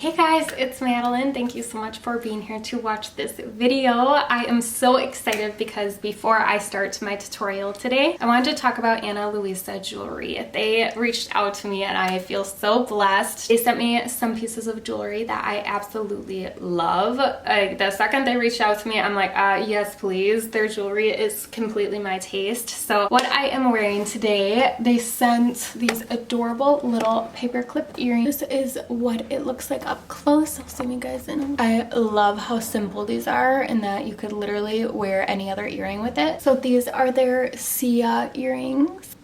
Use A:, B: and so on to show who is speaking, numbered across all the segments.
A: Hey guys, it's Madeline. Thank you so much for being here to watch this video. I am so excited because before I start my tutorial today, I wanted to talk about Luisa Jewelry. They reached out to me and I feel so blessed. They sent me some pieces of jewelry that I absolutely love. The second they reached out to me, I'm like, yes please. Their jewelry is completely my taste. So what I am wearing today, they sent these adorable little paperclip earrings. This is what it looks like up close. I'll zoom you guys in. I love how simple these are and that you could literally wear any other earring with it. So these are their Sia earrings.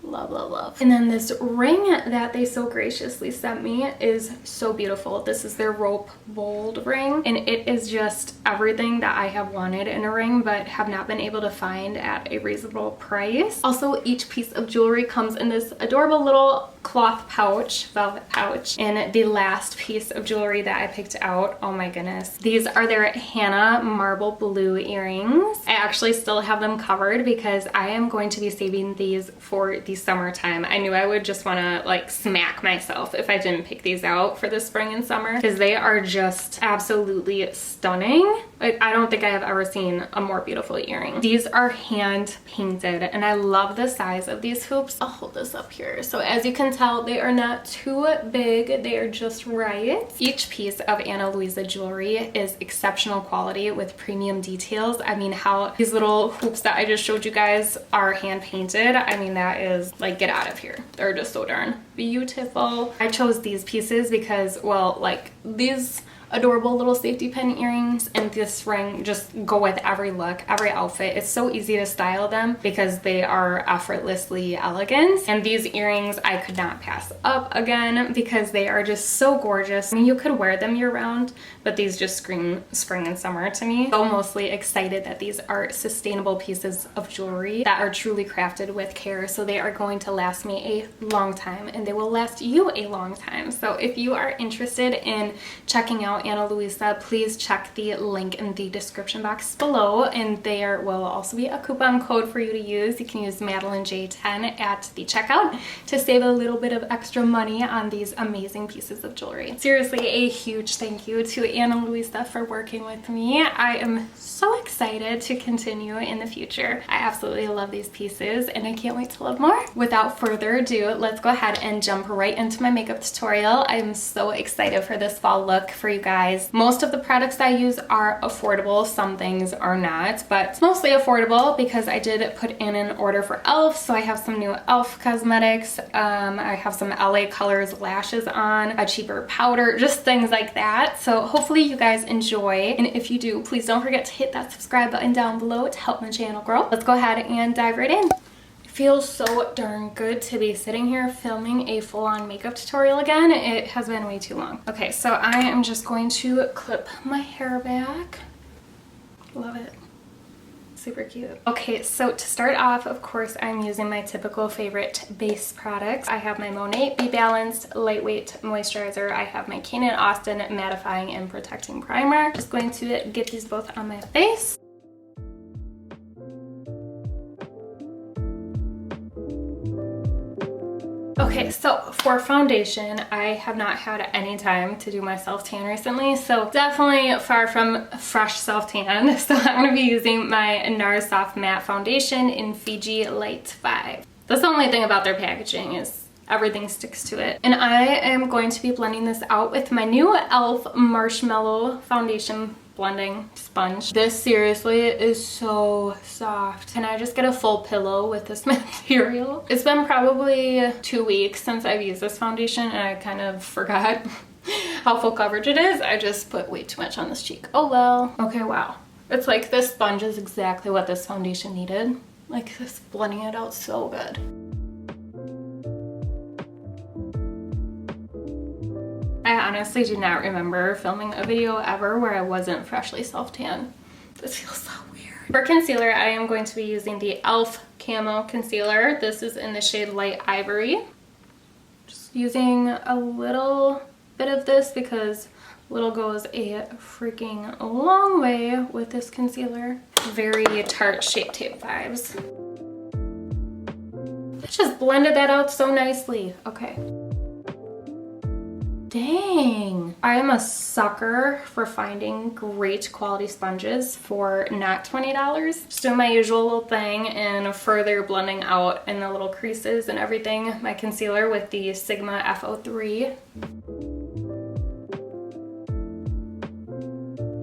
A: Love, love, love. And then this ring that they so graciously sent me is so beautiful. This is their rope bold ring and it is just everything that I have wanted in a ring but have not been able to find at a reasonable price. Also, each piece of jewelry comes in this adorable little cloth pouch, velvet pouch. And the last piece of jewelry that I picked out, oh my goodness, these are their Hana marble blue earrings. I actually still have them covered because I am going to be saving these for the summertime. I knew I would just want to like smack myself if I didn't pick these out for the spring and summer because they are just absolutely stunning. Like, I don't think I have ever seen a more beautiful earring. These are hand painted and I love the size of these hoops. I'll hold this up here. So as you can tell, they are not too big. They are just right. Each piece of Luisa jewelry is exceptional quality with premium details. I mean, how these little hoops that I just showed you guys are hand painted. I mean, that is like, get out of here. They're just so darn beautiful. I chose these pieces because, well, like these adorable little safety pin earrings and this ring just go with every look, every outfit. It's so easy to style them because they are effortlessly elegant. And these earrings I could not pass up again because they are just so gorgeous. I mean, you could wear them year round, but these just scream spring and summer to me. So mostly excited that these are sustainable pieces of jewelry that are truly crafted with care. So they are going to last me a long time and they will last you a long time. So if you are interested in checking out Luisa, please check the link in the description box below and there will also be a coupon code for you to use. You can use MadelineJ10 at the checkout to save a little bit of extra money on these amazing pieces of jewelry. Seriously, a huge thank you to Luisa for working with me. I am so excited to continue in the future. I absolutely love these pieces and I can't wait to love more. Without further ado, let's go ahead and jump right into my makeup tutorial. I'm so excited for this fall look for you guys. Most of the products I use are affordable, some things are not, but it's mostly affordable because I did put in an order for e.l.f. so I have some new e.l.f. cosmetics. I have some LA Colors lashes on, a cheaper powder, just things like that. So hopefully you guys enjoy, and if you do, please don't forget to hit that subscribe button down below to help my channel grow. Let's go ahead and dive right in. Feels so darn good to be sitting here filming a full-on makeup tutorial again. It has been way too long. Okay, so I am just going to clip my hair back. Love it. Super cute. Okay, so to start off, of course, I'm using my typical favorite base products. I have my Monat Be Balanced Lightweight Moisturizer. I have my Kane & Austin Mattifying and Protecting Primer. Just going to get these both on my face. Okay, so for foundation, I have not had any time to do my self-tan recently, so definitely far from fresh self-tan. So I'm going to be using my Nars Soft Matte Foundation in Fiji Light 5. That's the only thing about their packaging is everything sticks to it. And I am going to be blending this out with my new e.l.f. Marshmallow Foundation blending sponge. This seriously is so soft. Can I just get a full pillow with this material? It's been probably 2 weeks since I've used this foundation and I kind of forgot how full coverage it is. I just put way too much on this cheek. Oh well. Okay, wow. It's like this sponge is exactly what this foundation needed. Like, this blending it out so good. I honestly do not remember filming a video ever where I wasn't freshly self-tan. This feels so weird. For concealer, I am going to be using the e.l.f. Camo Concealer. This is in the shade Light Ivory. Just using a little bit of this because little goes a freaking long way with this concealer. Very Tarte Shape Tape vibes. I just blended that out so nicely. Okay. Dang. I am a sucker for finding great quality sponges for not $20. Just doing my usual little thing and further blending out in the little creases and everything my concealer with the Sigma F03.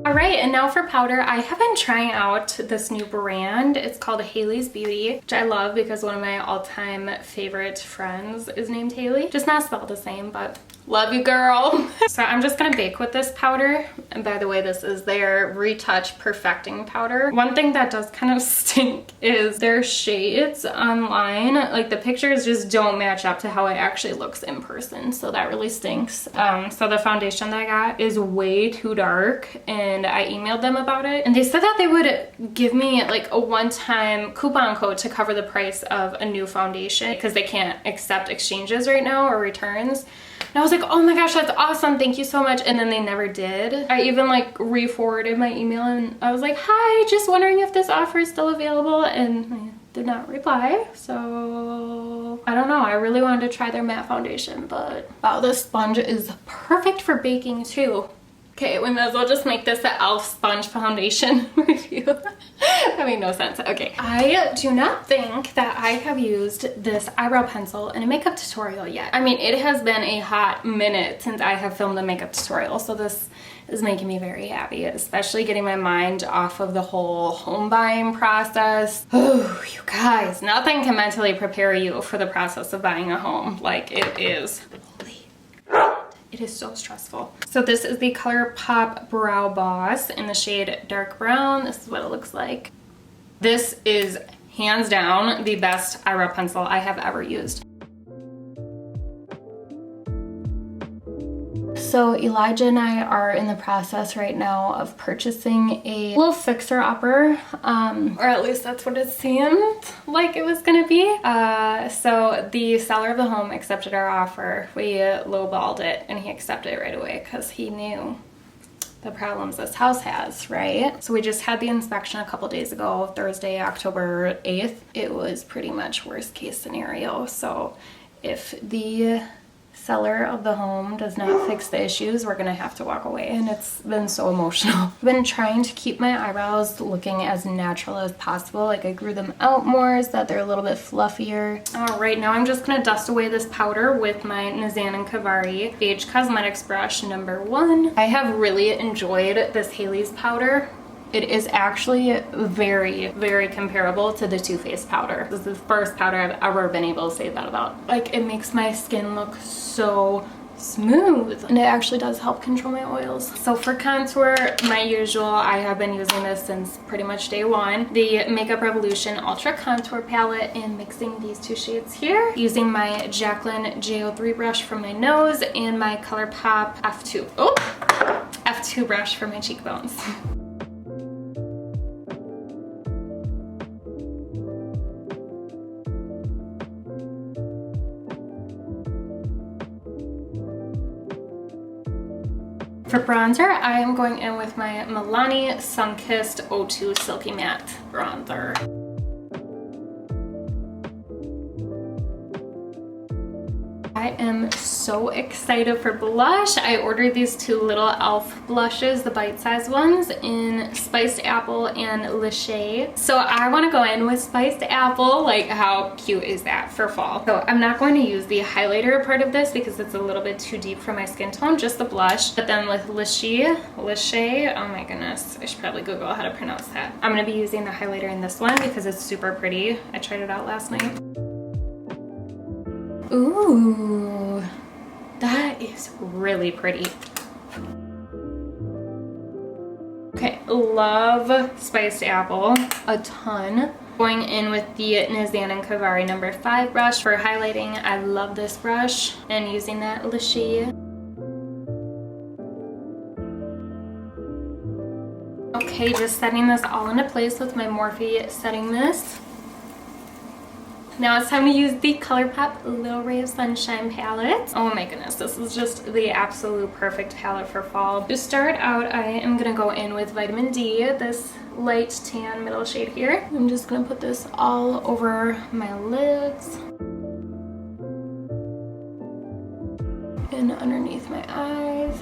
A: Alright, and now for powder, I have been trying out this new brand. It's called Haley's Beauty, which I love because one of my all-time favorite friends is named Haley. Just not spelled the same, but love you, girl. So I'm just gonna bake with this powder. And by the way, this is their Retouch Perfecting Powder. One thing that does kind of stink is their shades online. Like the pictures just don't match up to how it actually looks in person. So that really stinks. So the foundation that I got is way too dark, and I emailed them about it. And they said that they would give me like a one-time coupon code to cover the price of a new foundation because they can't accept exchanges right now or returns. And I was like, oh my gosh, that's awesome, thank you so much. And then they never did. I even like re-forwarded my email and I was like, hi, just wondering if this offer is still available, and they did not reply. So I don't know, I really wanted to try their matte foundation, but wow, this sponge is perfect for baking too. Okay, we might as well just make this the e.l.f. sponge foundation review. That made no sense. Okay, I do not think that I have used this eyebrow pencil in a makeup tutorial yet. I mean, it has been a hot minute since I have filmed a makeup tutorial, so this is making me very happy, especially getting my mind off of the whole home buying process. Oh, you guys, nothing can mentally prepare you for the process of buying a home. Like, it is. It is so stressful. So this is the Colourpop Brow Boss in the shade Dark Brown. This is what it looks like. This is hands down the best eyebrow pencil I have ever used. So Elijah and I are in the process right now of purchasing a little fixer-upper, or at least that's what it seemed like it was gonna be. So the seller of the home accepted our offer. We lowballed it and he accepted it right away because he knew the problems this house has, right? So we just had the inspection a couple days ago, Thursday, October 8th. It was pretty much worst case scenario. So if the seller of the home does not fix the issues, we're gonna have to walk away, and it's been so emotional. I've been trying to keep my eyebrows looking as natural as possible. Like I grew them out more so that they're a little bit fluffier. All right, now I'm just gonna dust away this powder with my Nazanin Kavari Age Cosmetics brush number 1. I have really enjoyed this Haley's powder. It is actually very, very comparable to the Too Faced powder. This is the first powder I've ever been able to say that about. Like, it makes my skin look so smooth, and it actually does help control my oils. So for contour, my usual, I have been using this since pretty much day one, the Makeup Revolution Ultra Contour Palette, and mixing these two shades here using my Jaclyn J03 brush for my nose and my Colourpop F2 brush for my cheekbones. For bronzer, I am going in with my Milani Sunkissed 02 Silky Matte Bronzer. I am so excited for blush. I ordered these two little e.l.f. blushes, the bite-sized ones, in Spiced Apple and Lychee. So I want to go in with Spiced Apple. Like, how cute is that for fall? So I'm not going to use the highlighter part of this because it's a little bit too deep for my skin tone, just the blush. But then with Lychee, oh my goodness, I should probably Google how to pronounce that. I'm going to be using the highlighter in this one because it's super pretty. I tried it out last night. Ooh, that is really pretty. Okay, love Spiced Apple a ton. Going in with the Nazanin Kavari number 5 brush for highlighting. I love this brush, and using that Lychee. Okay, just setting this all into place with my Morphe setting mist. Now it's time to use the Colourpop Little Ray of Sunshine palette. Oh my goodness, this is just the absolute perfect palette for fall. To start out, I am gonna go in with Vitamin D, this light tan middle shade here. I'm just gonna put this all over my lids and underneath my my eyes.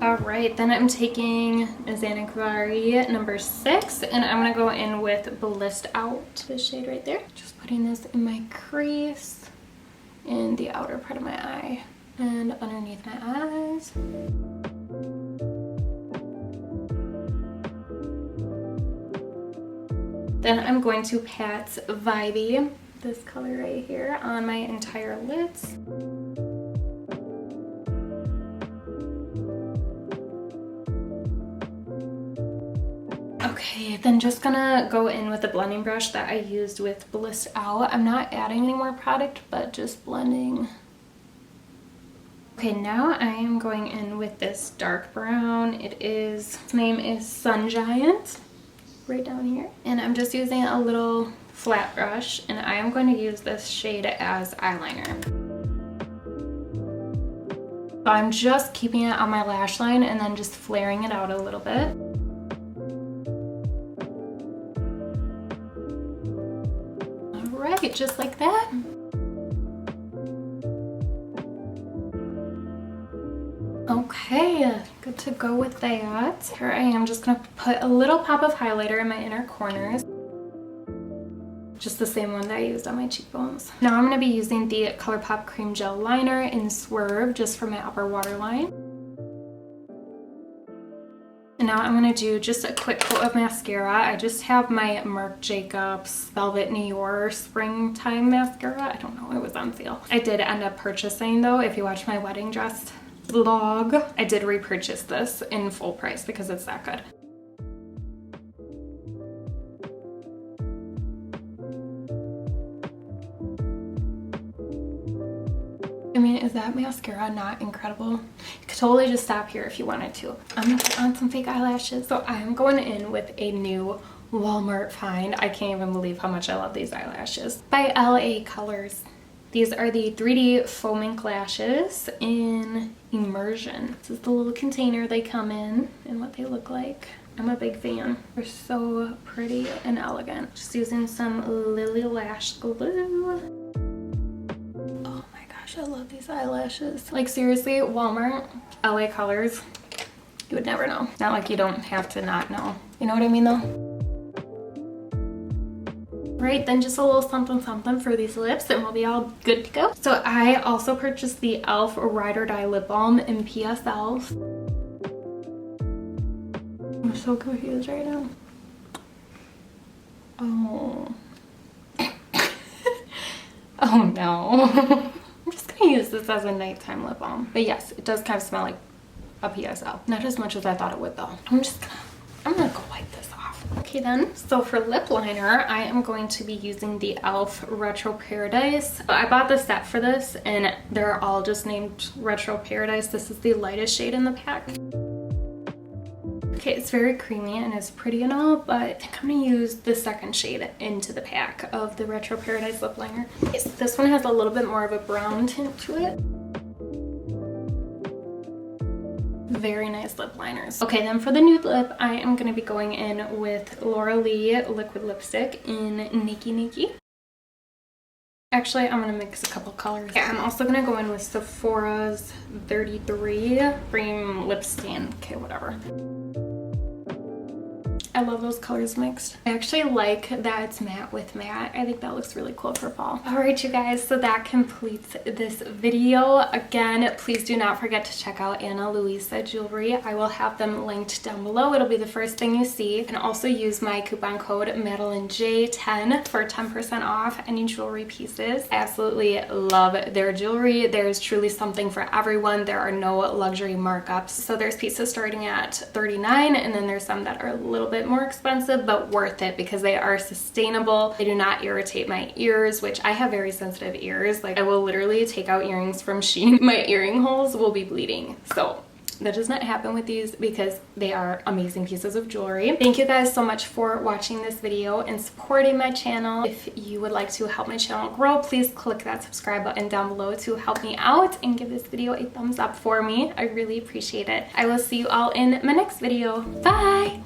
A: Alright, then I'm taking Nazanin Kavari number 6, and I'm going to go in with Blissed Out, this shade right there. Just putting this in my crease, in the outer part of my eye, and underneath my eyes. Then I'm going to pat Vibey, this color right here, on my entire lids. Okay, then just gonna go in with the blending brush that I used with Blissed Out. I'm not adding any more product, but just blending. Okay, now I am going in with this dark brown. Its name is Sun Giant, right down here. And I'm just using a little flat brush, and I am going to use this shade as eyeliner. So I'm just keeping it on my lash line and then just flaring it out a little bit. Alright, just like that. Okay, good to go with that. Here I am just gonna put a little pop of highlighter in my inner corners. Just the same one that I used on my cheekbones. Now I'm gonna be using the Colourpop Cream Gel Liner in Swerve just for my upper waterline. And now I'm going to do just a quick coat of mascara. I just have my Marc Jacobs Velvet Nior Springtime Mascara. I don't know, it was on sale. I did end up purchasing though, if you watch my wedding dress vlog, I did repurchase this in full price because it's that good. I mean, is that mascara not incredible? You could totally just stop here if you wanted to. I'm gonna put on some fake eyelashes. So I'm going in with a new Walmart find. I can't even believe how much I love these eyelashes. By LA Colors. These are the 3D Faux Mink lashes in Emersion. This is the little container they come in and what they look like. I'm a big fan. They're so pretty and elegant. Just using some Lily Lash Glue. I love these eyelashes. Like seriously, Walmart, LA Colors, you would never know. Not like you don't have to not know. You know what I mean though? Right, then just a little something something for these lips and we'll be all good to go. So I also purchased the e.l.f. Ride or Die Lip Balm in PSL. I'm so confused right now. Oh. Oh no. I'm just gonna use this as a nighttime lip balm. But yes, it does kind of smell like a PSL. Not as much as I thought it would though. I'm gonna go wipe this off. Okay then, so for lip liner, I am going to be using the e.l.f. Retro Paradise. I bought the set for this and they're all just named Retro Paradise. This is the lightest shade in the pack. Okay, it's very creamy and it's pretty and all, but I think I'm gonna use the second shade into the pack of the Retro Paradise lip liner. Okay, so this one has a little bit more of a brown tint to it. Very nice lip liners. Okay, then for the nude lip, I am gonna be going in with Laura Lee liquid lipstick in Nakey. Actually, I'm gonna mix a couple colors. Yeah, I'm also gonna go in with Sephora's 33 Cream Lip Stain. Okay, whatever. I love those colors mixed. I actually like that it's matte with matte. I think that looks really cool for fall. All right, you guys, so that completes this video. Again, please do not forget to check out Ana Luisa Jewelry. I will have them linked down below. It'll be the first thing you see. You can also use my coupon code MadelineJ10 for 10% off any jewelry pieces. I absolutely love their jewelry. There's truly something for everyone. There are no luxury markups. So there's pieces starting at $39 and then there's some that are a little bit more expensive but worth it because they are sustainable. They do not irritate my ears, which I have very sensitive ears. Like I will literally take out earrings from Shein. My earring holes will be bleeding. So that does not happen with these because they are amazing pieces of jewelry. Thank you guys so much for watching this video and supporting my channel. If you would like to help my channel grow, please click that subscribe button down below to help me out and give this video a thumbs up for me. I really appreciate it. I will see you all in my next video. Bye!